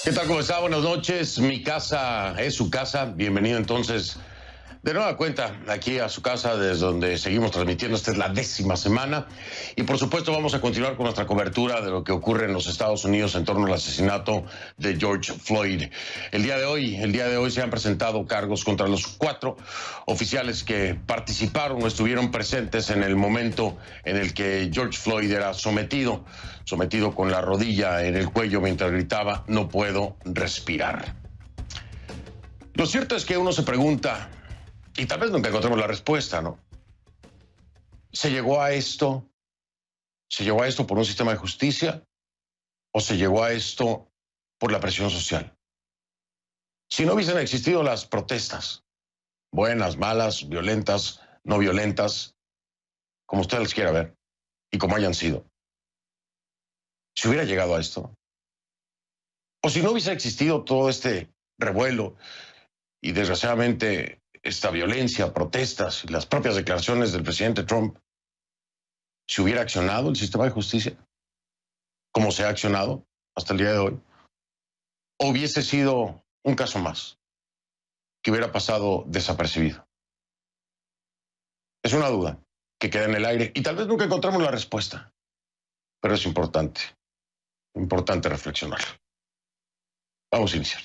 ¿Qué tal? ¿Cómo está? Buenas noches. Mi casa es su casa. Bienvenido entonces de nueva cuenta aquí a su casa, desde donde seguimos transmitiendo. Esta es la 10ª semana y por supuesto vamos a continuar con nuestra cobertura de lo que ocurre en los Estados Unidos en torno al asesinato de George Floyd. El día de hoy se han presentado cargos contra los 4 oficiales que participaron o estuvieron presentes en el momento en el que George Floyd era sometido con la rodilla en el cuello mientras gritaba: "No puedo respirar". Lo cierto es que uno se pregunta, y tal vez nunca encontremos la respuesta, ¿no? ¿Se llegó a esto por un sistema de justicia o se llegó a esto por la presión social? Si no hubiesen existido las protestas, buenas, malas, violentas, no violentas, como usted las quiera ver y como hayan sido, ¿se hubiera llegado a esto? O si no hubiese existido todo este revuelo y desgraciadamente esta violencia, protestas y las propias declaraciones del presidente Trump, ¿se hubiera accionado el sistema de justicia como se ha accionado hasta el día de hoy? ¿O hubiese sido un caso más que hubiera pasado desapercibido? Es una duda que queda en el aire y tal vez nunca encontramos la respuesta, pero es importante reflexionar. Vamos a iniciar.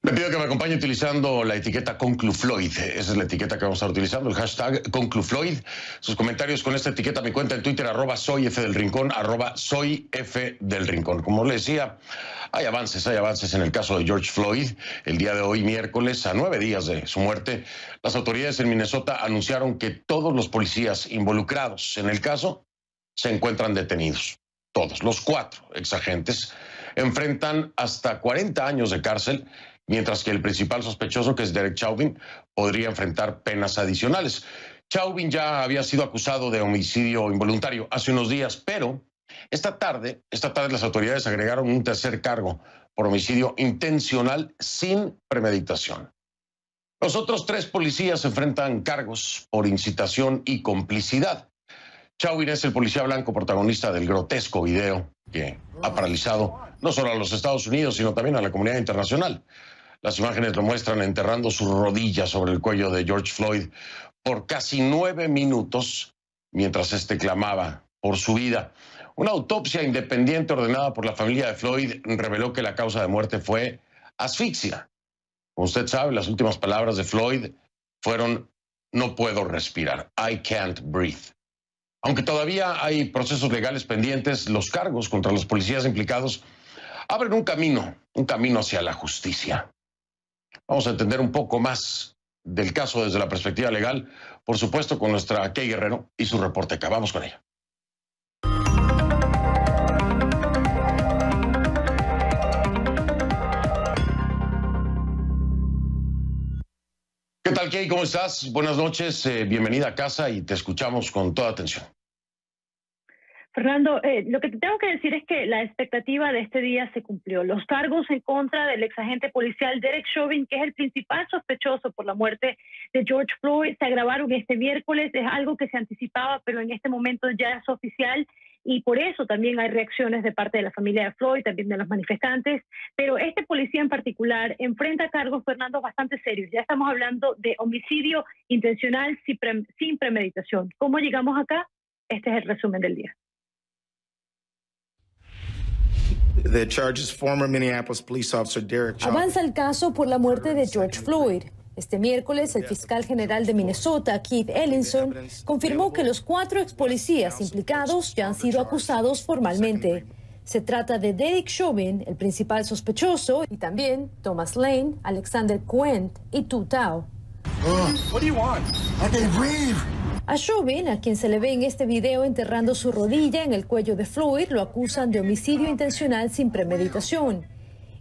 Le pido que me acompañe utilizando la etiqueta ConcluFloyd. Esa es la etiqueta que vamos a estar utilizando, el hashtag ConcluFloyd. Sus comentarios con esta etiqueta, mi cuenta en Twitter, @soyfdelrincón, @soyfdelrincón. Como le decía, hay avances en el caso de George Floyd. El día de hoy, miércoles, a 9 días de su muerte, las autoridades en Minnesota anunciaron que todos los policías involucrados en el caso se encuentran detenidos. Todos, los 4 exagentes, enfrentan hasta 40 años de cárcel, mientras que el principal sospechoso, que es Derek Chauvin, podría enfrentar penas adicionales. Chauvin ya había sido acusado de homicidio involuntario hace unos días, pero esta tarde las autoridades agregaron un tercer cargo por homicidio intencional sin premeditación. Los otros 3 policías enfrentan cargos por incitación y complicidad. Chauvin es el policía blanco protagonista del grotesco video que ha paralizado no solo a los Estados Unidos, sino también a la comunidad internacional. Las imágenes lo muestran enterrando su rodilla sobre el cuello de George Floyd por casi 9 minutos mientras este clamaba por su vida. Una autopsia independiente ordenada por la familia de Floyd reveló que la causa de muerte fue asfixia. Como usted sabe, las últimas palabras de Floyd fueron: "No puedo respirar, I can't breathe". Aunque todavía hay procesos legales pendientes, los cargos contra los policías implicados abren un camino hacia la justicia. Vamos a entender un poco más del caso desde la perspectiva legal, por supuesto, con nuestra Kay Guerrero y su reporte acá. Vamos con ella. ¿Qué tal, Kay? ¿Cómo estás? Buenas noches, bienvenida a casa y te escuchamos con toda atención. Fernando, lo que te tengo que decir es que la expectativa de este día se cumplió. Los cargos en contra del exagente policial Derek Chauvin, que es el principal sospechoso por la muerte de George Floyd, se agravaron este miércoles. Es algo que se anticipaba, pero en este momento ya es oficial y por eso también hay reacciones de parte de la familia de Floyd, también de los manifestantes. Pero este policía en particular enfrenta cargos, Fernando, bastante serios. Ya estamos hablando de homicidio intencional sin premeditación. ¿Cómo llegamos acá? Este es el resumen del día. Avanza el caso por la muerte de George Floyd. Este miércoles, el fiscal general de Minnesota, Keith Ellison, confirmó que los 4 ex policías implicados ya han sido acusados formalmente. Se trata de Derek Chauvin, el principal sospechoso, y también Thomas Lane, Alexander Kuent y Tu Thao. A Chauvin, a quien se le ve en este video enterrando su rodilla en el cuello de Floyd, lo acusan de homicidio intencional sin premeditación.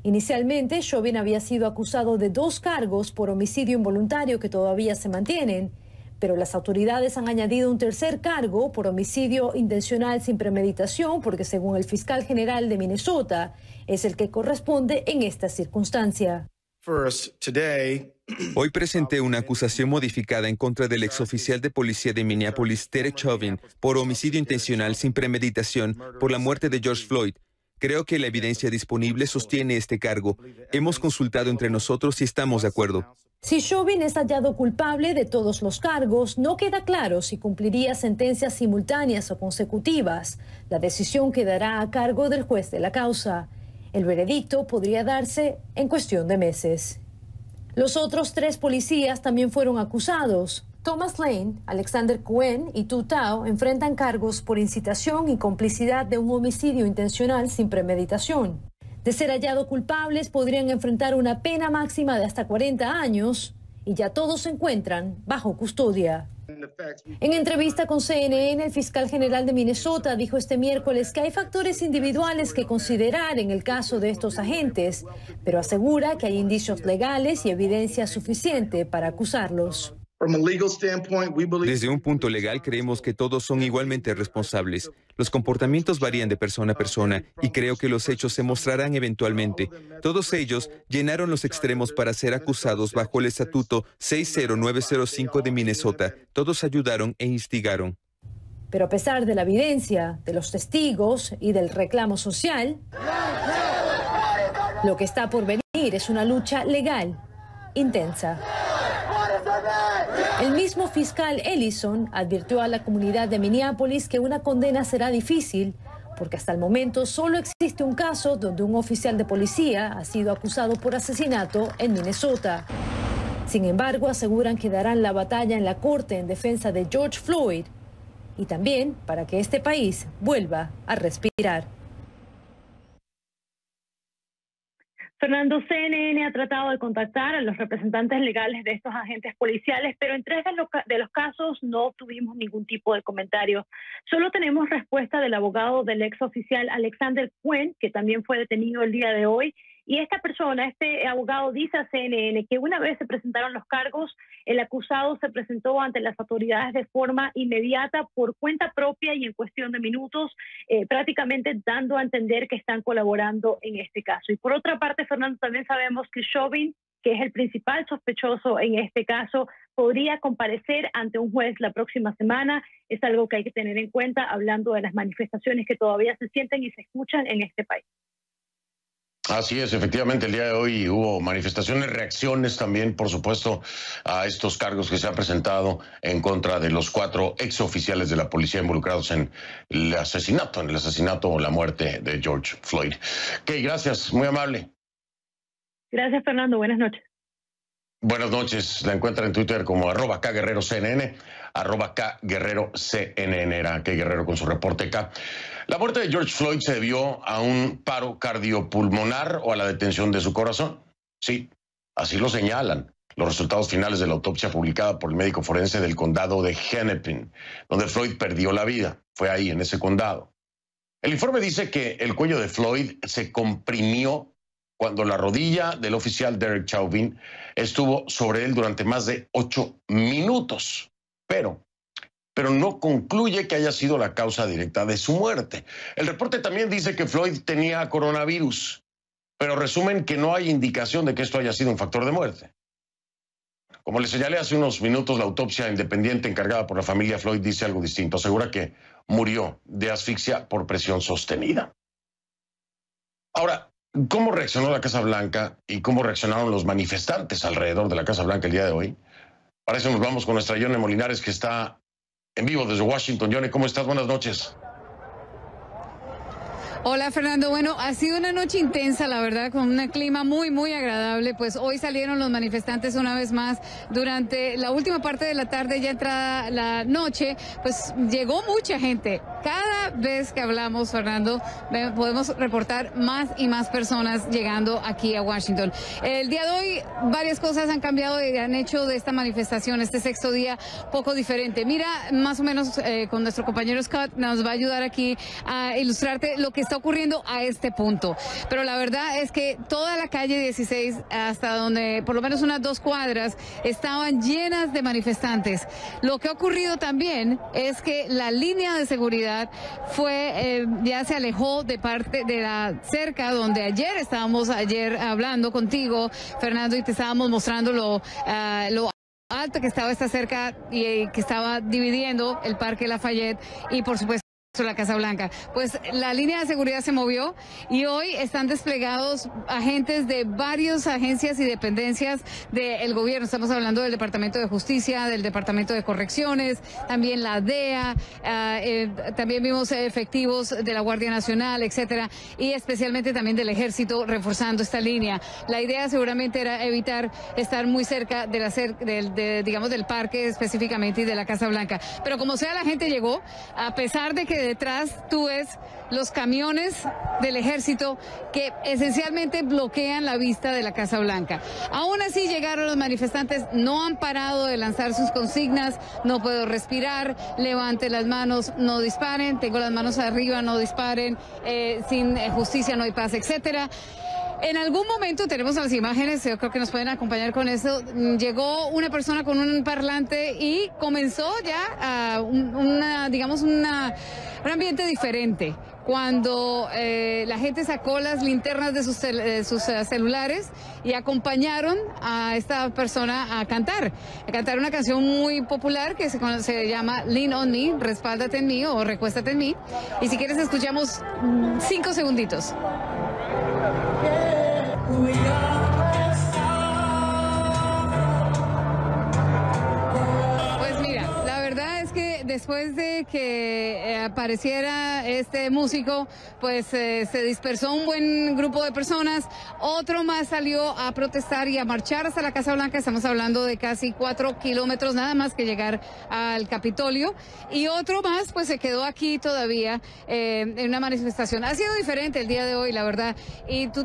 Inicialmente, Chauvin había sido acusado de 2 cargos por homicidio involuntario que todavía se mantienen, pero las autoridades han añadido un tercer cargo por homicidio intencional sin premeditación porque, según el fiscal general de Minnesota, es el que corresponde en esta circunstancia. Hoy presenté una acusación modificada en contra del exoficial de policía de Minneapolis, Derek Chauvin, por homicidio intencional sin premeditación por la muerte de George Floyd. Creo que la evidencia disponible sostiene este cargo. Hemos consultado entre nosotros y estamos de acuerdo. Si Chauvin es hallado culpable de todos los cargos, no queda claro si cumpliría sentencias simultáneas o consecutivas. La decisión quedará a cargo del juez de la causa. El veredicto podría darse en cuestión de meses. Los otros 3 policías también fueron acusados. Thomas Lane, Alexander Cohen y Tu Tao enfrentan cargos por incitación y complicidad de un homicidio intencional sin premeditación. De ser hallados culpables, podrían enfrentar una pena máxima de hasta 40 años y ya todos se encuentran bajo custodia. En entrevista con CNN, el fiscal general de Minnesota dijo este miércoles que hay factores individuales que considerar en el caso de estos agentes, pero asegura que hay indicios legales y evidencia suficiente para acusarlos. Desde un punto legal, creemos que todos son igualmente responsables. Los comportamientos varían de persona a persona y creo que los hechos se mostrarán eventualmente. Todos ellos llenaron los extremos para ser acusados bajo el Estatuto 60905 de Minnesota. Todos ayudaron e instigaron. Pero a pesar de la evidencia, de los testigos y del reclamo social, lo que está por venir es una lucha legal intensa. El mismo fiscal Ellison advirtió a la comunidad de Minneapolis que una condena será difícil, porque hasta el momento solo existe un caso donde un oficial de policía ha sido acusado por asesinato en Minnesota. Sin embargo, aseguran que darán la batalla en la corte en defensa de George Floyd y también para que este país vuelva a respirar. Fernando, CNN ha tratado de contactar a los representantes legales de estos agentes policiales, pero en 3 de los casos no tuvimos ningún tipo de comentario. Solo tenemos respuesta del abogado del ex oficial Alexander Cohen, que también fue detenido el día de hoy. Y esta persona, este abogado, dice a CNN que una vez se presentaron los cargos, el acusado se presentó ante las autoridades de forma inmediata, por cuenta propia y en cuestión de minutos, prácticamente dando a entender que están colaborando en este caso. Y por otra parte, Fernando, también sabemos que Chauvin, que es el principal sospechoso en este caso, podría comparecer ante un juez la próxima semana. Es algo que hay que tener en cuenta, hablando de las manifestaciones que todavía se sienten y se escuchan en este país. Así es, efectivamente, el día de hoy hubo manifestaciones, reacciones también, por supuesto, a estos cargos que se han presentado en contra de los 4 exoficiales de la policía involucrados en el asesinato o la muerte de George Floyd. Kay, gracias, muy amable. Gracias, Fernando, buenas noches. Buenas noches, la encuentra en Twitter como @KGuerreroCNN, @KGuerreroCNN, era Kay Guerrero con su reporte K. La muerte de George Floyd se debió a un paro cardiopulmonar o a la detención de su corazón. Sí, así lo señalan los resultados finales de la autopsia publicada por el médico forense del condado de Hennepin, donde Floyd perdió la vida. Fue ahí, en ese condado. El informe dice que el cuello de Floyd se comprimió cuando la rodilla del oficial Derek Chauvin estuvo sobre él durante más de 8 minutos. Pero no concluye que haya sido la causa directa de su muerte. El reporte también dice que Floyd tenía coronavirus, pero resumen que no hay indicación de que esto haya sido un factor de muerte. Como les señalé hace unos minutos, la autopsia independiente encargada por la familia Floyd dice algo distinto. Asegura que murió de asfixia por presión sostenida. Ahora, ¿cómo reaccionó la Casa Blanca y cómo reaccionaron los manifestantes alrededor de la Casa Blanca el día de hoy? Para eso nos vamos con nuestra Yone Molinares, que está en vivo desde Washington. Yone, ¿cómo estás? Buenas noches. Hola, Fernando. Bueno, ha sido una noche intensa, la verdad, con un clima muy, muy agradable. Pues hoy salieron los manifestantes una vez más durante la última parte de la tarde, ya entrada la noche, pues llegó mucha gente. Cada vez que hablamos, Fernando, podemos reportar más y más personas llegando aquí a Washington. El día de hoy varias cosas han cambiado y han hecho de esta manifestación, este 6º día, poco diferente. Mira, más o menos con nuestro compañero Scott nos va a ayudar aquí a ilustrarte lo que está ocurriendo a este punto. Pero la verdad es que toda la calle 16, hasta donde por lo menos unas 2 cuadras, estaban llenas de manifestantes. Lo que ha ocurrido también es que la línea de seguridad seguridad ya se alejó de parte de la cerca donde ayer estábamos hablando contigo, Fernando, y te estábamos mostrando lo alto que estaba esta cerca y que estaba dividiendo el Parque Lafayette y por supuesto la Casa Blanca. Pues la línea de seguridad se movió y hoy están desplegados agentes de varias agencias y dependencias del gobierno. Estamos hablando del Departamento de Justicia, del Departamento de Correcciones, también la DEA, también vimos efectivos de la Guardia Nacional, etcétera, y especialmente también del Ejército reforzando esta línea. La idea seguramente era evitar estar muy cerca digamos, del parque específicamente y de la Casa Blanca. Pero como sea, la gente llegó, a pesar de que detrás tú ves los camiones del ejército que esencialmente bloquean la vista de la Casa Blanca. Aún así llegaron los manifestantes, no han parado de lanzar sus consignas: no puedo respirar, levante las manos, no disparen, tengo las manos arriba, no disparen, sin justicia no hay paz, etcétera. En algún momento, tenemos las imágenes, yo creo que nos pueden acompañar con eso, llegó una persona con un parlante y comenzó ya un ambiente diferente. Cuando la gente sacó las linternas de sus celulares y acompañaron a esta persona a cantar una canción muy popular que se llama Lean on Me, respáldate en mí o recuéstate en mí. Y si quieres escuchamos 5 segunditos. Pues mira, la verdad es que después de que apareciera este músico, pues se dispersó un buen grupo de personas. Otro más salió a protestar y a marchar hasta la Casa Blanca. Estamos hablando de casi 4 kilómetros nada más que llegar al Capitolio. Y otro más pues se quedó aquí todavía en una manifestación. Ha sido diferente el día de hoy, la verdad. Y tú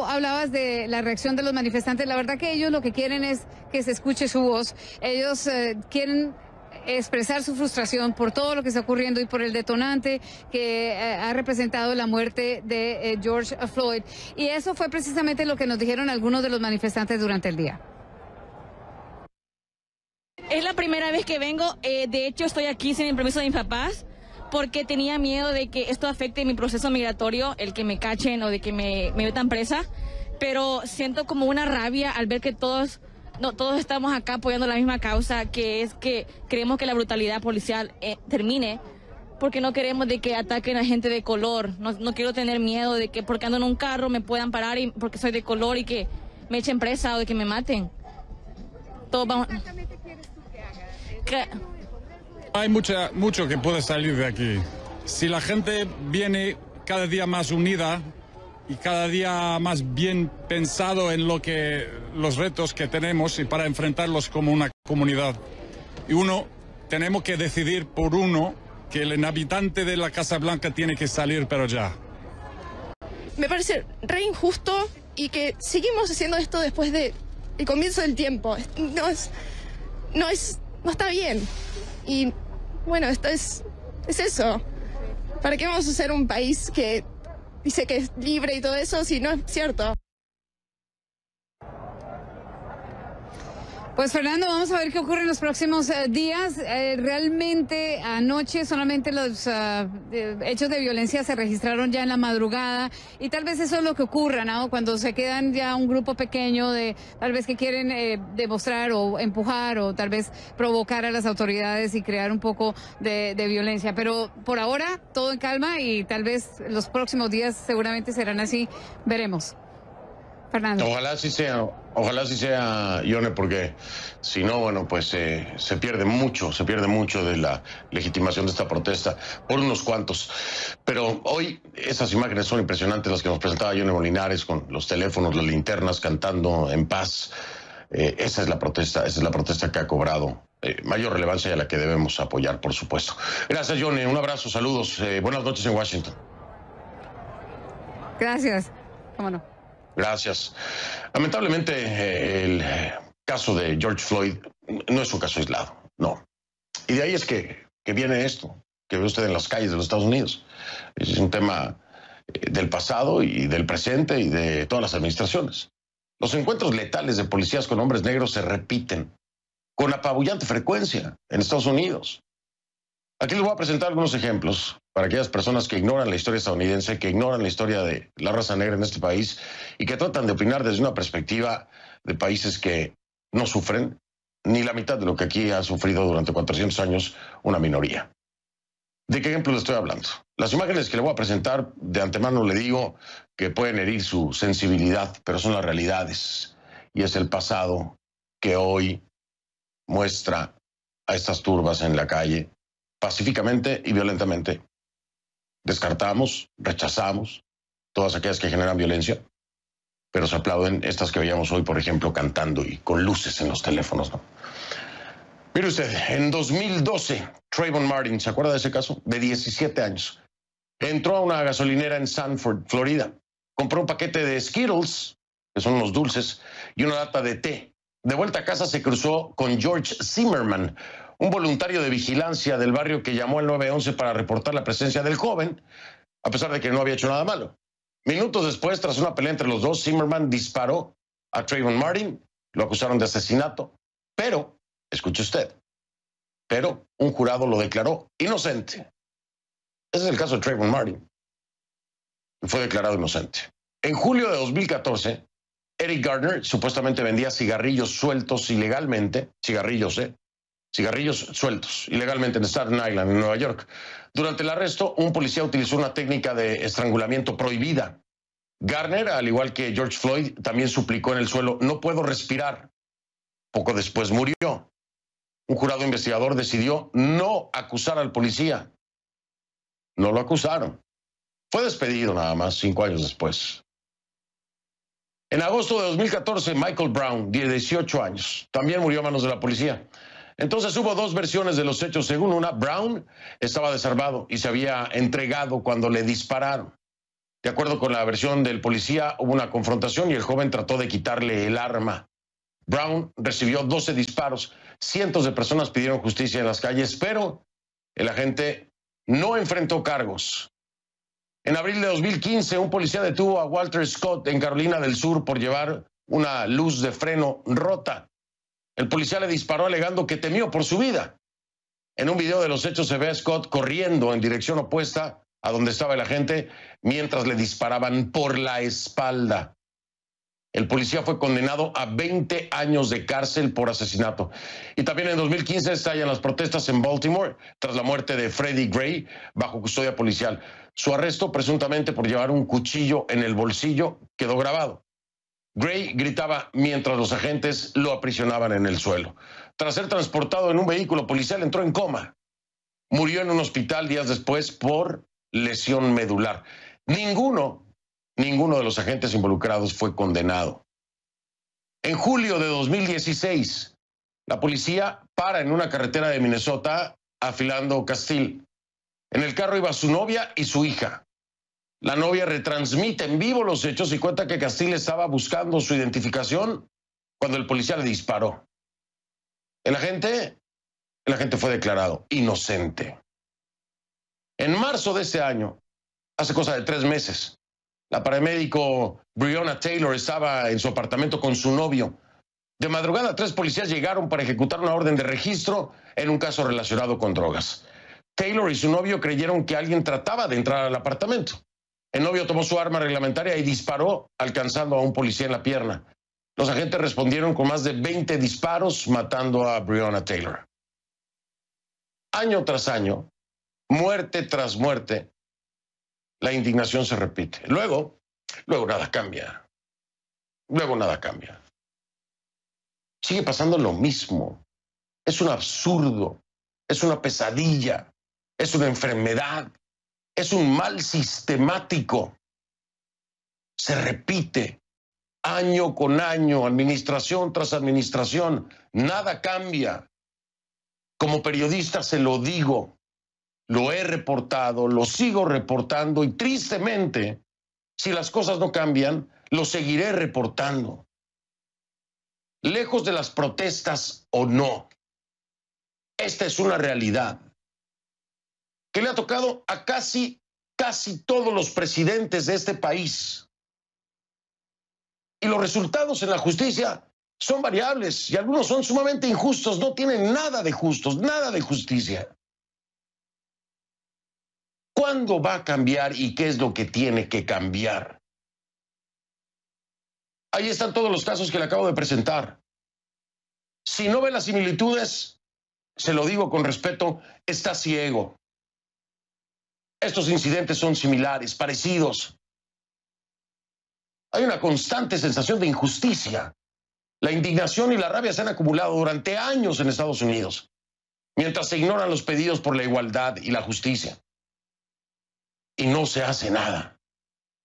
hablabas de la reacción de los manifestantes. La verdad que ellos lo que quieren es que se escuche su voz. Ellos quieren expresar su frustración por todo lo que está ocurriendo y por el detonante que ha representado la muerte de George Floyd. Y eso fue precisamente lo que nos dijeron algunos de los manifestantes durante el día. Es la primera vez que vengo, de hecho estoy aquí sin el permiso de mis papás porque tenía miedo de que esto afecte mi proceso migratorio, el que me cachen o de que me metan presa, pero siento como una rabia al ver que todos estamos acá apoyando la misma causa, que es que queremos que la brutalidad policial termine, porque no queremos de que ataquen a gente de color. No quiero tener miedo de que porque ando en un carro me puedan parar porque soy de color y que me echen presa o de que me maten. Todos vamos... ¿Qué exactamente quieres tú que haga? Hay mucho que puede salir de aquí. Si la gente viene cada día más unida y cada día más bien pensado en los retos que tenemos y para enfrentarlos como una comunidad. Y tenemos que decidir por que el habitante de la Casa Blanca tiene que salir, pero ya. Me parece re injusto y que seguimos haciendo esto después del comienzo del tiempo. No está bien. Y bueno, esto es eso. ¿Para qué vamos a ser un país que dice que es libre y todo eso si no es cierto? Pues Fernando, vamos a ver qué ocurre en los próximos días. Realmente anoche solamente los hechos de violencia se registraron ya en la madrugada y tal vez eso es lo que ocurra, ¿no? Cuando se quedan ya un grupo pequeño de tal vez que quieren demostrar o empujar o tal vez provocar a las autoridades y crear un poco de violencia. Pero por ahora todo en calma y tal vez los próximos días seguramente serán así. Veremos. Fernando. Ojalá sí sea, Ione, porque si no, bueno, pues se pierde mucho de la legitimación de esta protesta por unos cuantos. Pero hoy esas imágenes son impresionantes, las que nos presentaba Ione Molinares con los teléfonos, las linternas, cantando en paz. Esa es la protesta que ha cobrado mayor relevancia y a la que debemos apoyar, por supuesto. Gracias, Ione, un abrazo, saludos, buenas noches en Washington. Gracias, cómo no. Gracias. Lamentablemente, el caso de George Floyd no es un caso aislado, no. Y de ahí es que viene esto, que ve usted en las calles de los Estados Unidos. Es un tema del pasado y del presente y de todas las administraciones. Los encuentros letales de policías con hombres negros se repiten con apabullante frecuencia en Estados Unidos. Aquí les voy a presentar algunos ejemplos para aquellas personas que ignoran la historia estadounidense, que ignoran la historia de la raza negra en este país y que tratan de opinar desde una perspectiva de países que no sufren ni la mitad de lo que aquí ha sufrido durante 400 años una minoría. ¿De qué ejemplo le estoy hablando? Las imágenes que le voy a presentar, de antemano le digo que pueden herir su sensibilidad, pero son las realidades. Y es el pasado que hoy muestra a estas turbas en la calle, pacíficamente y violentamente. Descartamos, rechazamos todas aquellas que generan violencia, pero se aplauden estas que veíamos hoy, por ejemplo, cantando y con luces en los teléfonos, ¿no? Mire usted, en 2012, Trayvon Martin, ¿se acuerda de ese caso? De 17 años. Entró a una gasolinera en Sanford, Florida. Compró un paquete de Skittles, que son unos dulces, y una lata de té. De vuelta a casa se cruzó con George Zimmerman, un voluntario de vigilancia del barrio que llamó al 911 para reportar la presencia del joven, a pesar de que no había hecho nada malo. Minutos después, tras una pelea entre los dos, Zimmerman disparó a Trayvon Martin, lo acusaron de asesinato, pero, escuche usted, pero un jurado lo declaró inocente. Ese es el caso de Trayvon Martin. Fue declarado inocente. En julio de 2014, Eric Gardner supuestamente vendía cigarrillos sueltos ilegalmente, cigarrillos sueltos ilegalmente en Staten Island, en Nueva York. Durante el arresto, un policía utilizó una técnica de estrangulamiento prohibida. Gardner, al igual que George Floyd, también suplicó en el suelo: "No puedo respirar". Poco después murió. Un jurado investigador decidió no acusar al policía. No lo acusaron. Fue despedido nada más 5 años después. En agosto de 2014, Michael Brown, de 18 años, también murió a manos de la policía. Entonces hubo dos versiones de los hechos. Según una, Brown estaba desarmado y se había entregado cuando le dispararon. De acuerdo con la versión del policía, hubo una confrontación y el joven trató de quitarle el arma. Brown recibió 12 disparos. Cientos de personas pidieron justicia en las calles, pero el agente no enfrentó cargos. En abril de 2015, un policía detuvo a Walter Scott en Carolina del Sur por llevar una luz de freno rota. El policía le disparó alegando que temió por su vida. En un video de los hechos se ve a Scott corriendo en dirección opuesta a donde estaba el agente mientras le disparaban por la espalda. El policía fue condenado a 20 años de cárcel por asesinato. Y también en 2015 estallan las protestas en Baltimore tras la muerte de Freddie Gray bajo custodia policial. Su arresto, presuntamente por llevar un cuchillo en el bolsillo, quedó grabado. Gray gritaba mientras los agentes lo aprisionaban en el suelo. Tras ser transportado en un vehículo policial, entró en coma. Murió en un hospital días después por lesión medular. Ninguno de los agentes involucrados fue condenado. En julio de 2016, la policía para en una carretera de Minnesota afilando Castile. En el carro iba su novia y su hija. La novia retransmite en vivo los hechos y cuenta que Castile estaba buscando su identificación cuando el policía le disparó. El agente fue declarado inocente. En marzo de este año, hace cosa de 3 meses, la paramédico Breonna Taylor estaba en su apartamento con su novio. De madrugada, 3 policías llegaron para ejecutar una orden de registro en un caso relacionado con drogas. Taylor y su novio creyeron que alguien trataba de entrar al apartamento. El novio tomó su arma reglamentaria y disparó, alcanzando a un policía en la pierna. Los agentes respondieron con más de 20 disparos, matando a Breonna Taylor. Año tras año, muerte tras muerte, la indignación se repite. Luego nada cambia. Luego nada cambia. Sigue pasando lo mismo. Es un absurdo, es una pesadilla, es una enfermedad, es un mal sistemático. Se repite año con año, administración tras administración. Nada cambia. Como periodista se lo digo, lo he reportado, lo sigo reportando y tristemente, si las cosas no cambian, lo seguiré reportando. Lejos de las protestas o no, esta es una realidad que le ha tocado a casi todos los presidentes de este país. Y los resultados en la justicia son variables y algunos son sumamente injustos, no tienen nada de justos, nada de justicia. ¿Cuándo va a cambiar y qué es lo que tiene que cambiar? Ahí están todos los casos que le acabo de presentar. Si no ve las similitudes, se lo digo con respeto, está ciego. Estos incidentes son similares, parecidos. Hay una constante sensación de injusticia. La indignación y la rabia se han acumulado durante años en Estados Unidos, mientras se ignoran los pedidos por la igualdad y la justicia. Y no se hace nada.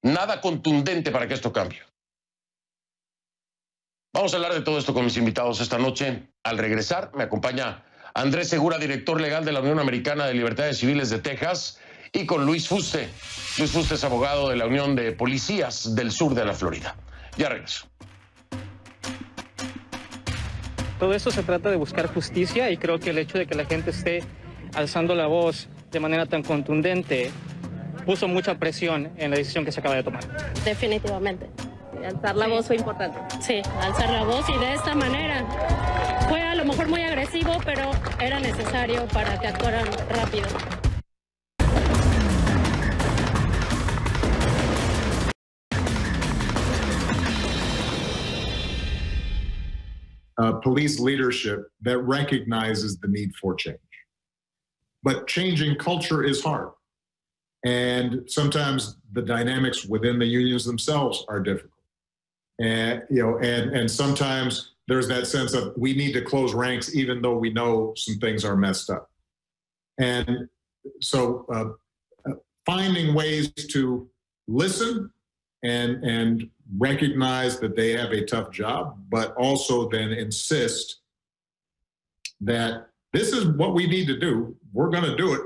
Nada contundente para que esto cambie. Vamos a hablar de todo esto con mis invitados esta noche. Al regresar, me acompaña Andrés Segura, director legal de la Unión Americana de Libertades Civiles de Texas, y con Luis Fuste. Luis Fuste es abogado de la Unión de Policías del Sur de la Florida. Ya regreso. Todo esto se trata de buscar justicia y creo que el hecho de que la gente esté alzando la voz de manera tan contundente puso mucha presión en la decisión que se acaba de tomar. Definitivamente. Alzar la voz fue importante. Sí, alzar la voz y de esta manera fue a lo mejor muy agresivo, pero era necesario para que actuaran rápido. Police leadership that recognizes the need for change. But changing culture is hard. And sometimes the dynamics within the unions themselves are difficult. And sometimes there's that sense of we need to close ranks even though we know some things are messed up. And so finding ways to listen and recognize that they have a tough job, but also then insist that this is what we need to do. We're going to do it.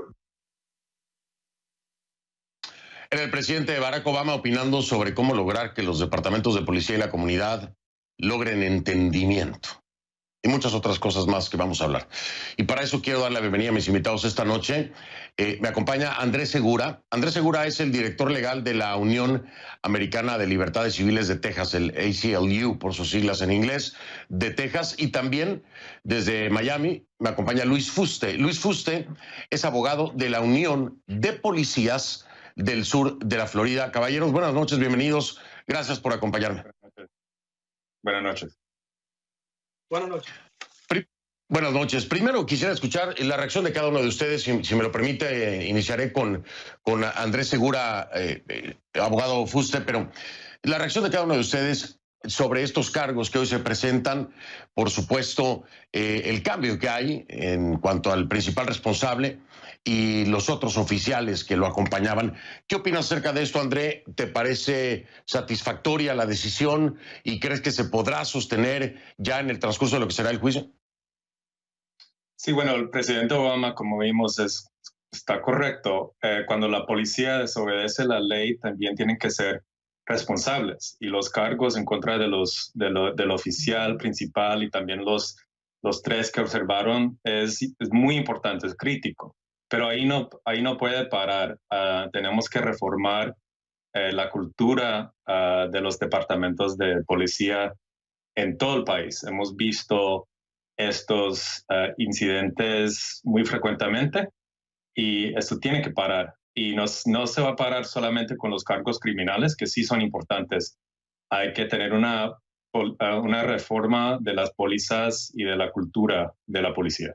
Era el presidente Barack Obama opinando sobre cómo lograr que los departamentos de policía y la comunidad logren entendimiento. Y muchas otras cosas más que vamos a hablar. Y para eso quiero dar la bienvenida a mis invitados esta noche. Me acompaña Andrés Segura. Andrés Segura es el director legal de la Unión Americana de Libertades Civiles de Texas, el ACLU, por sus siglas en inglés, de Texas. Y también desde Miami me acompaña Luis Fuste. Luis Fuste es abogado de la Unión de Policías del Sur de la Florida. Caballeros, buenas noches, bienvenidos. Gracias por acompañarme. Buenas noches. Buenas noches. Buenas noches. Primero quisiera escuchar la reacción de cada uno de ustedes. Si me lo permite, iniciaré con Andrés Segura, abogado Fuste, pero la reacción de cada uno de ustedes sobre estos cargos que hoy se presentan, por supuesto, el cambio que hay en cuanto al principal responsable y los otros oficiales que lo acompañaban. ¿Qué opinas acerca de esto, André? ¿Te parece satisfactoria la decisión y crees que se podrá sostener ya en el transcurso de lo que será el juicio? Sí, bueno, el presidente Obama, como vimos, está correcto. Cuando la policía desobedece la ley, también tienen que ser responsables. Y los cargos en contra del oficial principal y también los tres que observaron es muy importante, es crítico. Pero ahí no puede parar. Tenemos que reformar la cultura de los departamentos de policía en todo el país. Hemos visto estos incidentes muy frecuentemente y esto tiene que parar. Y no se va a parar solamente con los cargos criminales, que sí son importantes. Hay que tener una reforma de las pólizas y de la cultura de la policía.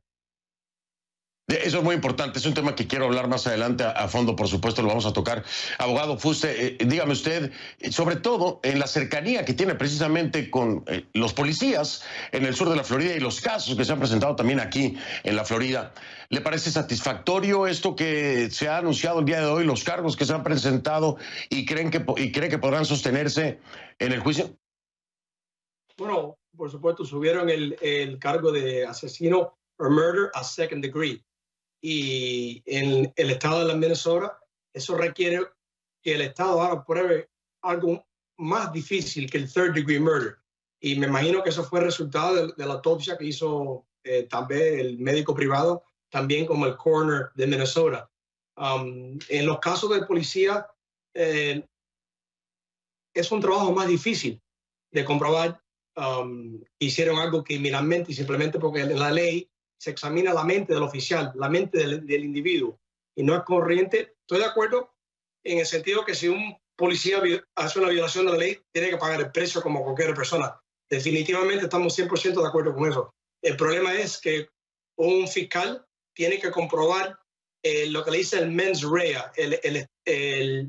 Eso es muy importante, es un tema que quiero hablar más adelante a fondo, por supuesto lo vamos a tocar. Abogado Fuste, dígame usted, sobre todo en la cercanía que tiene precisamente con los policías en el sur de la Florida y los casos que se han presentado también aquí en la Florida, ¿le parece satisfactorio esto que se ha anunciado el día de hoy, los cargos que se han presentado y cree que podrán sostenerse en el juicio? Bueno, por supuesto, subieron el cargo de asesino o murder a second degree. Y en el estado de Minnesota, eso requiere que el estado ahora pruebe algo más difícil que el third degree murder. Y me imagino que eso fue el resultado de la autopsia que hizo también el médico privado, también como el coroner de Minnesota. En los casos de policía, es un trabajo más difícil de comprobar que hicieron algo criminalmente y simplemente porque en la ley se examina la mente del oficial, la mente del individuo. Y no es corriente Estoy de acuerdo en el sentido que si un policía hace una violación de la ley, tiene que pagar el precio como cualquier persona. Definitivamente estamos 100% de acuerdo con eso. El problema es que un fiscal tiene que comprobar lo que le dice el mens rea, qué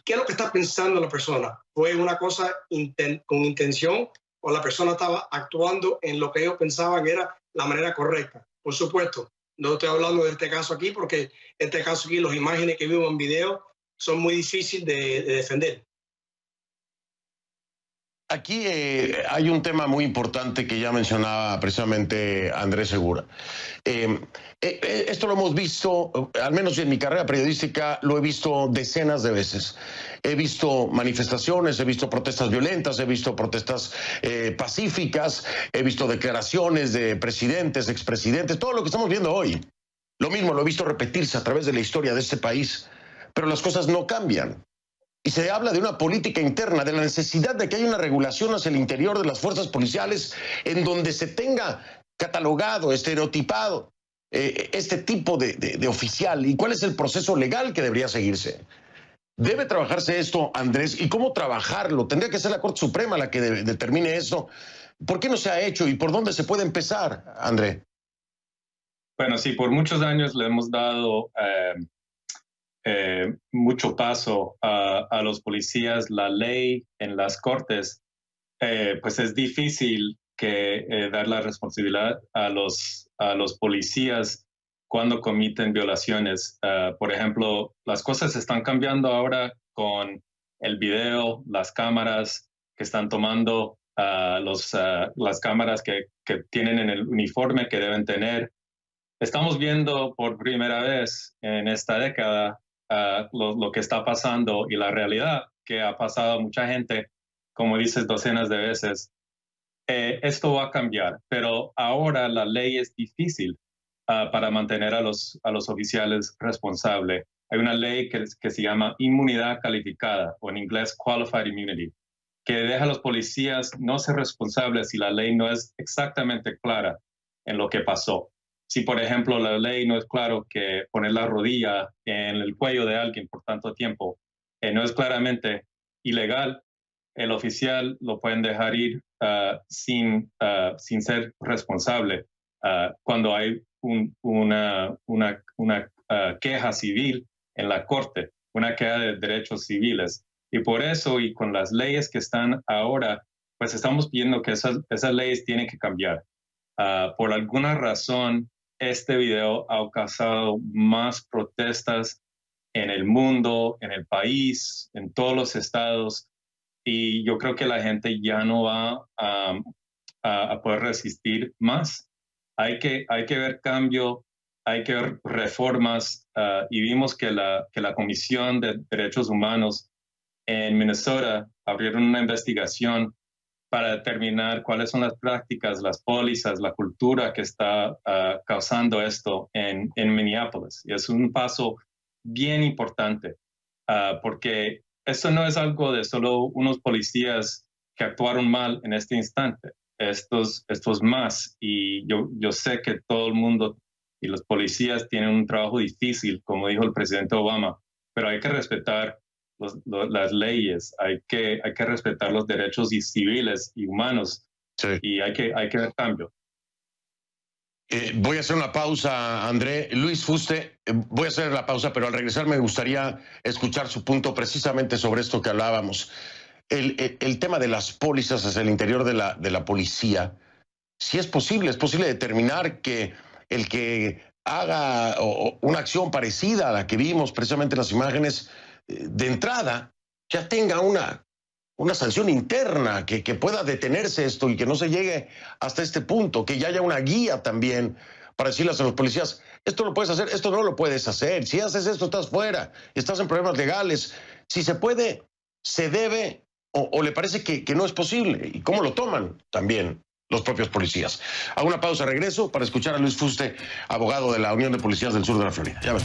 es lo que está pensando la persona. ¿Fue una cosa con intención o la persona estaba actuando en lo que ellos pensaban que era la manera correcta? Por supuesto, no estoy hablando de este caso aquí porque este caso aquí, las imágenes que vimos en video son muy difíciles de defender. Aquí hay un tema muy importante que ya mencionaba precisamente Andrés Segura. Esto lo hemos visto, al menos en mi carrera periodística, lo he visto decenas de veces. He visto manifestaciones, he visto protestas violentas, he visto protestas pacíficas, he visto declaraciones de presidentes, expresidentes, todo lo que estamos viendo hoy. Lo mismo lo he visto repetirse a través de la historia de este país, pero las cosas no cambian. Y se habla de una política interna, de la necesidad de que haya una regulación hacia el interior de las fuerzas policiales en donde se tenga catalogado, estereotipado este tipo de oficial. ¿Y cuál es el proceso legal que debería seguirse? ¿Debe trabajarse esto, Andrés? ¿Y cómo trabajarlo? ¿Tendría que ser la Corte Suprema la que determine esto? ¿Por qué no se ha hecho y por dónde se puede empezar, André? Bueno, sí, por muchos años le hemos dado mucho paso a los policías. La ley en las cortes, pues es difícil que dar la responsabilidad a los policías cuando comiten violaciones. Por ejemplo, las cosas están cambiando ahora con el video, las cámaras que están tomando, las cámaras que tienen en el uniforme que deben tener. Estamos viendo por primera vez en esta década lo que está pasando y la realidad que ha pasado a mucha gente, como dices, docenas de veces. Esto va a cambiar, pero ahora la ley es difícil para mantener a los oficiales responsables. Hay una ley que se llama inmunidad calificada, o en inglés qualified immunity, que deja a los policías no ser responsables si la ley no es exactamente clara en lo que pasó. Si, por ejemplo, la ley no es claro que poner la rodilla en el cuello de alguien por tanto tiempo no es claramente ilegal, el oficial lo pueden dejar ir sin ser responsable cuando hay una queja civil en la corte, una queja de derechos civiles. Y por eso, y con las leyes que están ahora, pues estamos pidiendo que esas leyes tienen que cambiar. Por alguna razón, este video ha causado más protestas en el mundo, en el país, en todos los estados, y yo creo que la gente ya no va a poder resistir más. Hay que ver cambio, hay que ver reformas, y vimos que la Comisión de Derechos Humanos en Minnesota abrieron una investigación para determinar cuáles son las prácticas, las pólizas, la cultura que está causando esto en Minneapolis. Y es un paso bien importante, porque esto no es algo de solo unos policías que actuaron mal en este instante. Estos más. Y yo sé que todo el mundo y los policías tienen un trabajo difícil, como dijo el presidente Obama, pero hay que respetar las leyes, hay que respetar los derechos civiles y humanos, sí. Y hay que ver cambio. Voy a hacer una pausa, André. Luis Fuste, voy a hacer la pausa, pero al regresar me gustaría escuchar su punto precisamente sobre esto que hablábamos. El tema de las pólizas hacia el interior de la policía, si es posible determinar que el que haga una acción parecida a la que vimos precisamente en las imágenes, de entrada ya tenga una sanción interna, que pueda detenerse esto y que no se llegue hasta este punto, que ya haya una guía también para decirles a los policías, esto lo puedes hacer, esto no lo puedes hacer, si haces esto estás fuera, estás en problemas legales. Si se puede, se debe, o le parece que no es posible, y cómo lo toman también los propios policías. A una pausa, regreso para escuchar a Luis Fuste, abogado de la Unión de Policías del Sur de la Florida. Ya ven.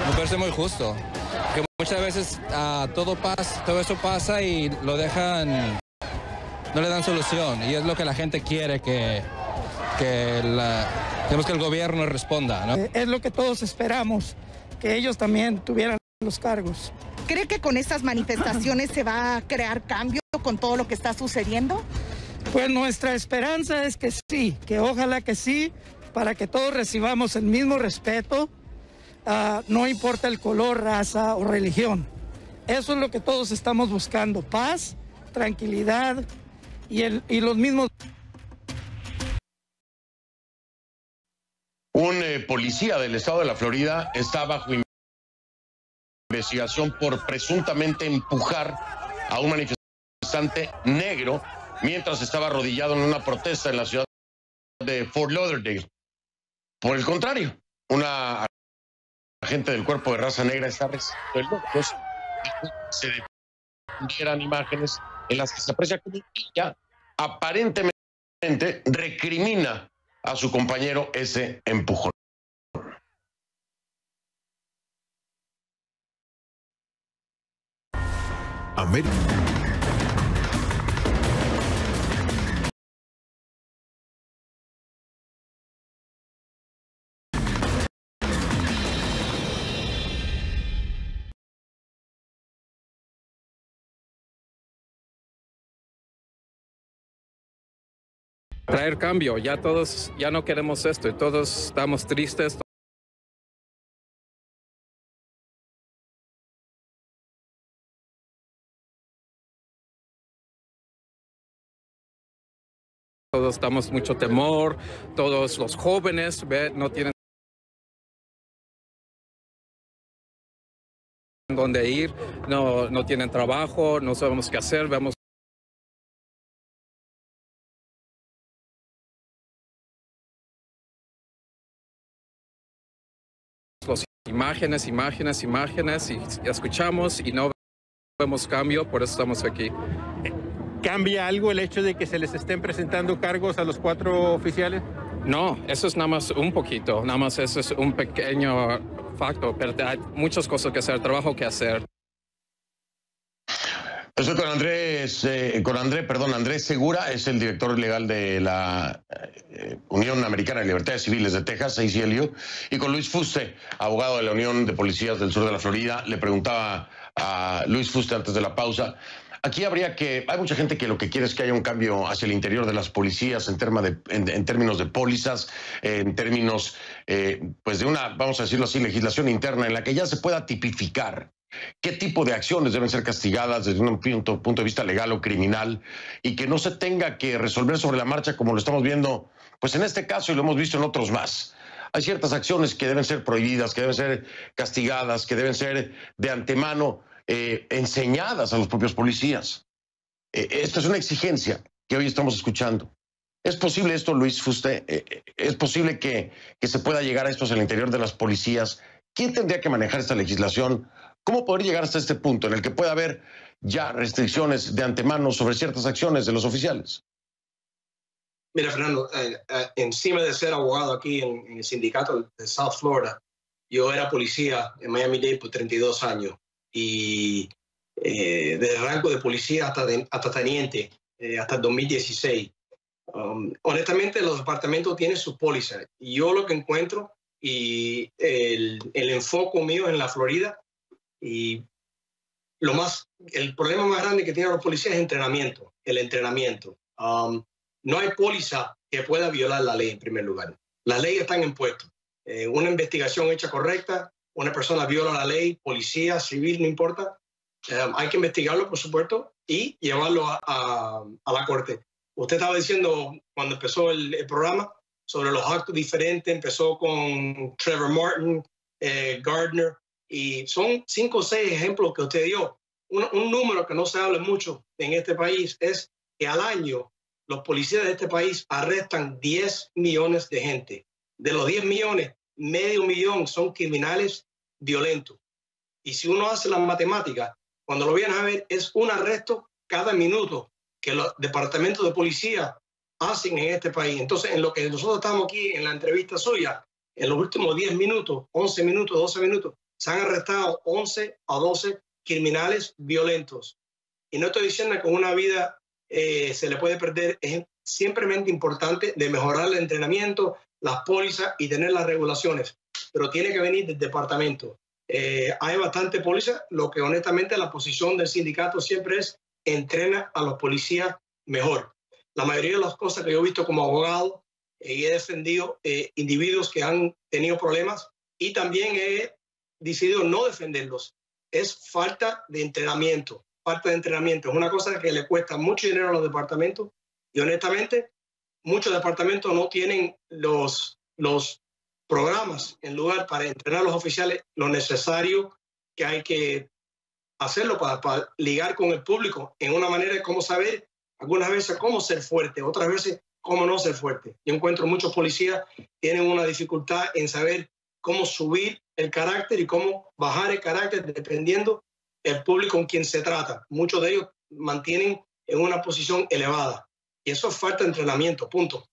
Me parece muy justo, que muchas veces todo eso pasa y lo dejan, no le dan solución, y es lo que la gente quiere, que queremos que el gobierno responda, ¿no? Es lo que todos esperamos, que ellos también tuvieran los cargos. ¿Cree que con estas manifestaciones se va a crear cambio con todo lo que está sucediendo? Pues nuestra esperanza es que sí, que ojalá que sí, para que todos recibamos el mismo respeto, no importa el color, raza o religión. Eso es lo que todos estamos buscando, paz, tranquilidad y los mismos. Un policía del estado de la Florida está bajo investigación por presuntamente empujar a un manifestante negro mientras estaba arrodillado en una protesta en la ciudad de Fort Lauderdale. Por el contrario, una agente del cuerpo de raza negra está recibiendo se difundieran imágenes en las que se aprecia como ella aparentemente recrimina a su compañero ese empujón. Traer cambio, ya todos ya no queremos esto y todos estamos tristes. Todos estamos mucho temor, todos los jóvenes no tienen dónde ir, no tienen trabajo, no sabemos qué hacer, vemos las imágenes y escuchamos y no vemos cambio, por eso estamos aquí. ¿Cambia algo el hecho de que se les estén presentando cargos a los 4 oficiales? No, eso es nada más un poquito, nada más eso es un pequeño factor, pero hay muchas cosas que hacer, trabajo que hacer. Estoy con Andrés Segura, es el director legal de la Unión Americana de Libertades Civiles de Texas, ACLU, y con Luis Fuste, abogado de la Unión de Policías del Sur de la Florida. Le preguntaba a Luis Fuste antes de la pausa. Aquí hay mucha gente que lo que quiere es que haya un cambio hacia el interior de las policías en términos de pólizas, en términos pues de una, vamos a decirlo así, legislación interna en la que ya se pueda tipificar qué tipo de acciones deben ser castigadas desde un punto de vista legal o criminal y que no se tenga que resolver sobre la marcha como lo estamos viendo, pues en este caso y lo hemos visto en otros más. Hay ciertas acciones que deben ser prohibidas, que deben ser castigadas, que deben ser de antemano enseñadas a los propios policías. Esto es una exigencia que hoy estamos escuchando. ¿Es posible esto, Luis Fuste? ¿Es posible que se pueda llegar a esto en el interior de las policías? ¿Quién tendría que manejar esta legislación? ¿Cómo poder llegar hasta este punto en el que pueda haber ya restricciones de antemano sobre ciertas acciones de los oficiales? Mira, Fernando, encima de ser abogado aquí en el sindicato de South Florida, yo era policía en Miami-Dade por 32 años. Y desde el rango de policía hasta teniente, hasta el 2016. Honestamente, los departamentos tienen sus pólizas. Y yo lo que encuentro, y el enfoque mío en la Florida, y el problema más grande que tienen los policías es el entrenamiento. No hay póliza que pueda violar la ley en primer lugar. Las leyes están impuestas. Una investigación hecha correcta, una persona viola la ley, policía, civil, no importa, hay que investigarlo, por supuesto, y llevarlo a la corte. Usted estaba diciendo, cuando empezó el programa, sobre los actos diferentes, empezó con Trevor Martin, Gardner, y son 5 o 6 ejemplos que usted dio. Un número que no se habla mucho en este país es que al año los policías de este país arrestan 10 millones de gente. De los 10 millones, medio millón son criminales violentos. Y si uno hace las matemáticas, cuando lo vienen a ver, es un arresto cada minuto que los departamentos de policía hacen en este país. Entonces, en lo que nosotros estamos aquí en la entrevista suya, en los últimos 10 minutos, 11 minutos, 12 minutos, se han arrestado 11 a 12 criminales violentos. Y no estoy diciendo que una vida se le puede perder, es simplemente importante de mejorar el entrenamiento, las pólizas y tener las regulaciones, pero tiene que venir del departamento. Hay bastante póliza, lo que honestamente la posición del sindicato siempre es entrena a los policías mejor. La mayoría de las cosas que yo he visto como abogado y he defendido individuos que han tenido problemas y también he decidido no defenderlos. Es falta de entrenamiento. Falta de entrenamiento. Es una cosa que le cuesta mucho dinero a los departamentos y honestamente muchos departamentos no tienen los programas en lugar para entrenar a los oficiales lo necesario que hay que hacerlo para ligar con el público en una manera de cómo saber, algunas veces cómo ser fuerte, otras veces cómo no ser fuerte. Yo encuentro muchos policías tienen una dificultad en saber cómo subir el carácter y cómo bajar el carácter dependiendo el público con quien se trata. Muchos de ellos mantienen en una posición elevada y eso es falta de entrenamiento, punto.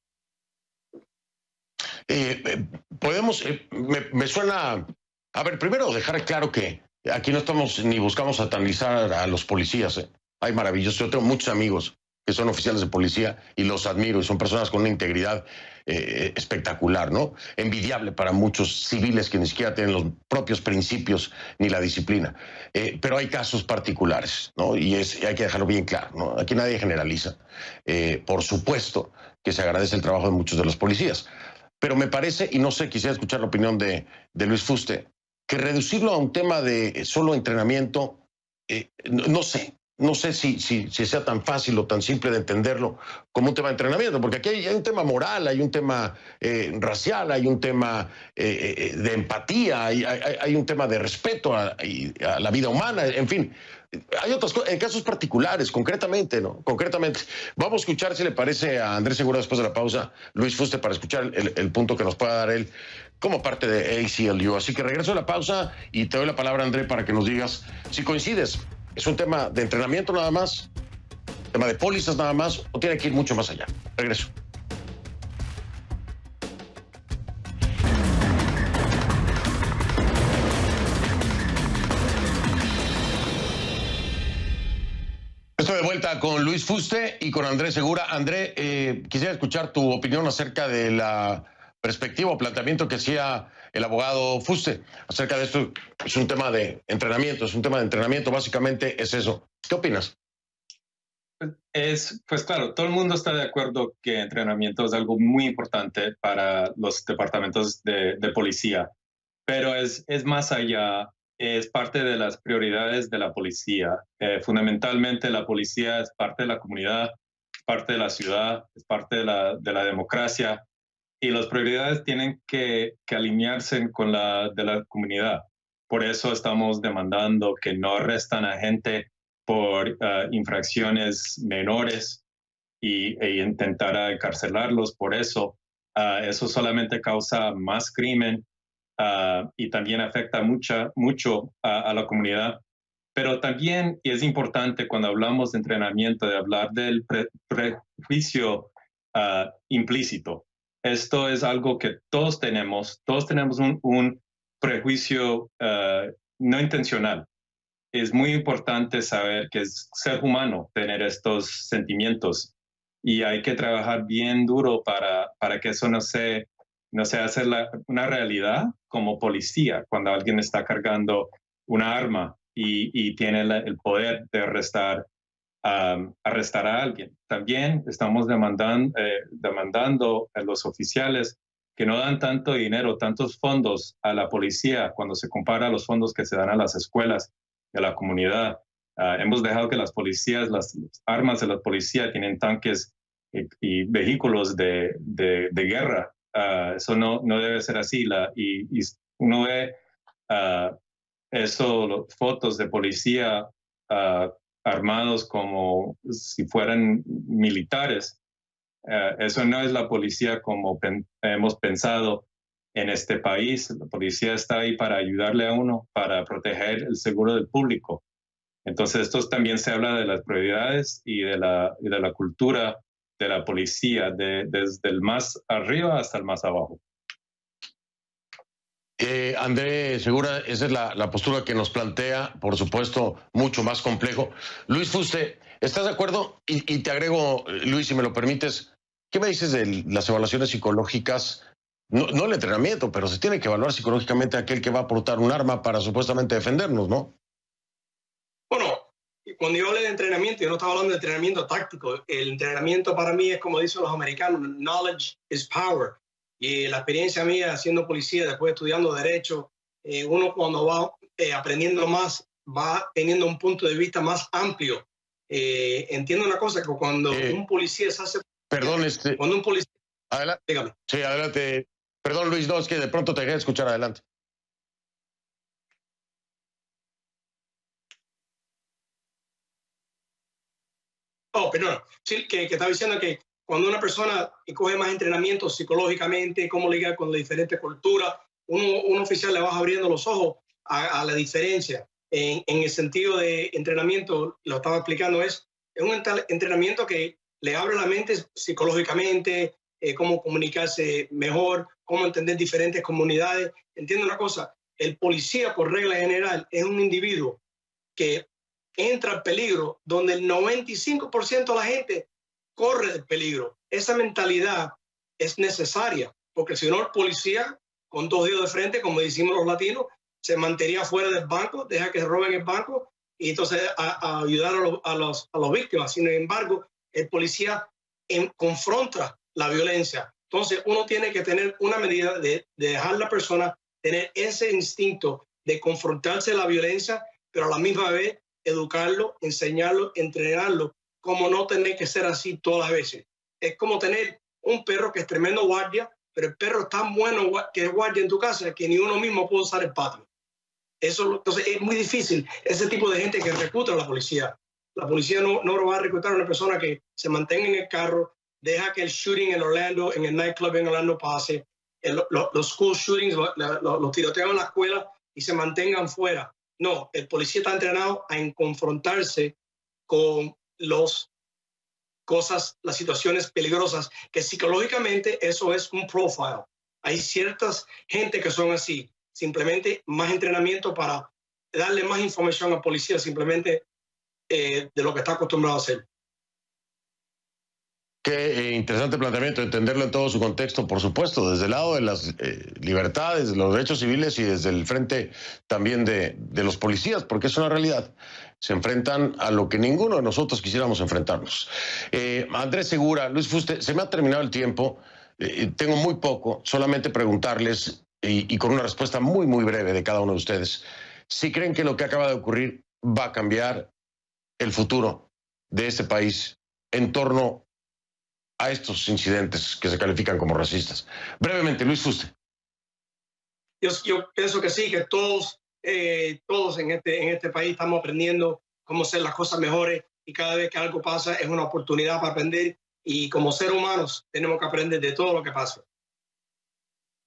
Me suena... A ver, primero dejar claro que aquí no estamos ni buscamos satanizar a los policías. Hay maravillosos. Yo tengo muchos amigos que son oficiales de policía y los admiro y son personas con una integridad espectacular, ¿no? Envidiable para muchos civiles que ni siquiera tienen los propios principios ni la disciplina. Pero hay casos particulares, ¿no? Y hay que dejarlo bien claro, ¿no? Aquí nadie generaliza. Por supuesto que se agradece el trabajo de muchos de los policías. Pero me parece, y no sé, quisiera escuchar la opinión de Luis Fuste, que reducirlo a un tema de solo entrenamiento, no sé si sea tan fácil o tan simple de entenderlo como un tema de entrenamiento, porque aquí hay un tema moral, hay un tema racial, hay un tema de empatía, hay un tema de respeto a la vida humana, en fin. Hay otras cosas, en casos particulares, concretamente, ¿no? Concretamente. Vamos a escuchar, si le parece, a Andrés Segura después de la pausa, Luis Fuste, para escuchar el punto que nos pueda dar él como parte de ACLU. Así que regreso a la pausa y te doy la palabra, André, para que nos digas si coincides. ¿Es un tema de entrenamiento nada más? ¿Tema de pólizas nada más? ¿O tiene que ir mucho más allá? Regreso. Estoy de vuelta con Luis Fuste y con Andrés Segura. André, quisiera escuchar tu opinión acerca de la perspectiva o planteamiento que hacía el abogado Fuste acerca de esto. Es un tema de entrenamiento, básicamente es eso. ¿Qué opinas? Pues claro, todo el mundo está de acuerdo que entrenamiento es algo muy importante para los departamentos de policía, pero es más allá, es parte de las prioridades de la policía. Fundamentalmente la policía es parte de la comunidad, parte de la ciudad, es parte de la democracia. Y las prioridades tienen que alinearse con la de la comunidad. Por eso estamos demandando que no arrestan a gente por infracciones menores e intentar encarcelarlos por eso. Eso solamente causa más crimen y también afecta mucho a la comunidad. Pero también es importante cuando hablamos de entrenamiento, de hablar del prejuicio implícito. Esto es algo que todos tenemos un prejuicio no intencional. Es muy importante saber que es ser humano tener estos sentimientos y hay que trabajar bien duro para que eso no se hace una realidad como policía cuando alguien está cargando una arma y tiene el poder de arrestar a alguien. También estamos demandando a los oficiales que no dan tanto dinero, tantos fondos a la policía cuando se compara a los fondos que se dan a las escuelas y a la comunidad. Hemos dejado que las policías, las armas de la policía tienen tanques y vehículos de guerra. Eso no debe ser así. Y uno ve fotos de policía armados como si fueran militares. Eso no es la policía como hemos pensado en este país. La policía está ahí para ayudarle a uno, para proteger el seguro del público. Entonces, esto también se habla de las prioridades y de la cultura de la policía, desde el más arriba hasta el más abajo. André Segura, esa es la postura que nos plantea, por supuesto, mucho más complejo. Luis Fuste, ¿estás de acuerdo? Y te agrego, Luis, si me lo permites, ¿Qué me dices de las evaluaciones psicológicas? No el entrenamiento, pero se tiene que evaluar psicológicamente a aquel que va a portar un arma para supuestamente defendernos, ¿no? Bueno, cuando yo hablé de entrenamiento, yo no estaba hablando de entrenamiento táctico. El entrenamiento para mí es como dicen los americanos, knowledge is power. Y la experiencia mía siendo policía, después estudiando derecho, uno cuando va aprendiendo más, va teniendo un punto de vista más amplio. Entiendo una cosa, que cuando un policía se hace... Perdón, Cuando un policía... Adelante. Dígame. Sí, adelante. Perdón, Luis, no, es que de pronto te dejé escuchar. Adelante. Perdón. Sí, que estaba diciendo que cuando una persona coge más entrenamiento psicológicamente, cómo lidiar con la diferente cultura, un oficial le va abriendo los ojos a la diferencia. En el sentido de entrenamiento, lo estaba explicando, es un entrenamiento que le abre la mente psicológicamente, cómo comunicarse mejor, cómo entender diferentes comunidades. Entiendo una cosa, el policía por regla general es un individuo que entra al peligro donde el 95% de la gente corre del peligro. Esa mentalidad es necesaria, porque si no el policía con 2 dedos de frente, como decimos los latinos, se mantendría fuera del banco, deja que roben el banco y entonces a ayudar a los víctimas. Sin embargo, el policía confronta la violencia. Entonces uno tiene que tener una medida de dejar a la persona tener ese instinto de confrontarse la violencia, pero a la misma vez educarlo, enseñarlo, entrenarlo, como no tener que ser así todas las veces. Es como tener un perro que es tremendo guardia, pero el perro es tan bueno que es guardia en tu casa que ni uno mismo puede usar el patio. Entonces es muy difícil ese tipo de gente que recluta a la policía. La policía no va a reclutar a una persona que se mantenga en el carro, deja que el shooting en Orlando, en el nightclub en Orlando pase, los school shootings, los tiroteos en la escuela y se mantengan fuera. No, el policía está entrenado a confrontarse con las situaciones peligrosas, que psicológicamente eso es un profile. Hay ciertas gente que son así, simplemente más entrenamiento para darle más información al policía simplemente de lo que está acostumbrado a hacer. Qué interesante planteamiento, entenderlo en todo su contexto, por supuesto, desde el lado de las libertades, de los derechos civiles y desde el frente también de los policías, porque es una realidad. Se enfrentan a lo que ninguno de nosotros quisiéramos enfrentarnos. Andrés Segura, Luis Fuste, se me ha terminado el tiempo, tengo muy poco, solamente preguntarles, y con una respuesta muy, muy breve de cada uno de ustedes, si creen que lo que acaba de ocurrir va a cambiar el futuro de este país en torno a estos incidentes que se califican como racistas. Brevemente, Luis Fuste. Yo pienso que sí, que todos en este país estamos aprendiendo cómo hacer las cosas mejores y cada vez que algo pasa es una oportunidad para aprender y como seres humanos tenemos que aprender de todo lo que pasa.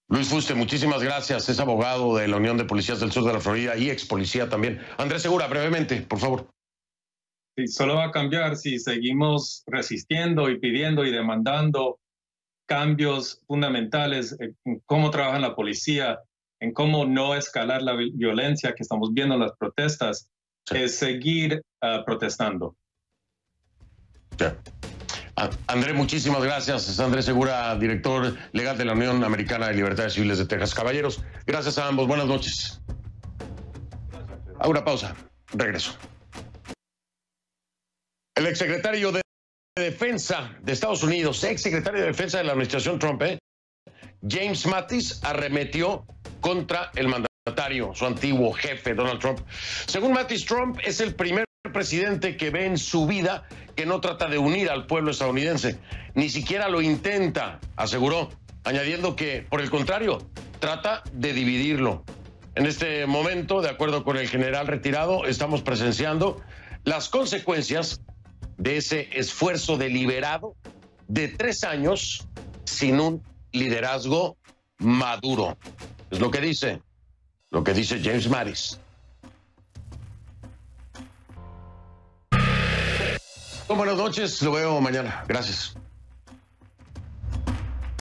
Luis Fuste, muchísimas gracias. Es abogado de la Unión de Policías del Sur de la Florida y ex policía también. Andrés Segura, brevemente, por favor. Sí, solo va a cambiar si seguimos resistiendo y pidiendo y demandando cambios fundamentales en cómo trabaja la policía, en cómo no escalar la violencia que estamos viendo en las protestas, es seguir protestando. Ya. Andrés, muchísimas gracias. Es Andrés Segura, director legal de la Unión Americana de Libertades Civiles de Texas. Caballeros, gracias a ambos. Buenas noches. A una pausa. Regreso. El exsecretario de Defensa de Estados Unidos, exsecretario de Defensa de la administración Trump, James Mattis, arremetió contra el mandatario, su antiguo jefe, Donald Trump. Según Mattis, Trump es el primer presidente que ve en su vida que no trata de unir al pueblo estadounidense, ni siquiera lo intenta, aseguró, añadiendo que, por el contrario, trata de dividirlo. En este momento, de acuerdo con el general retirado, estamos presenciando las consecuencias de ese esfuerzo deliberado de 3 años sin un liderazgo maduro. Es lo que dice James Mattis. Buenas noches, lo veo mañana. Gracias.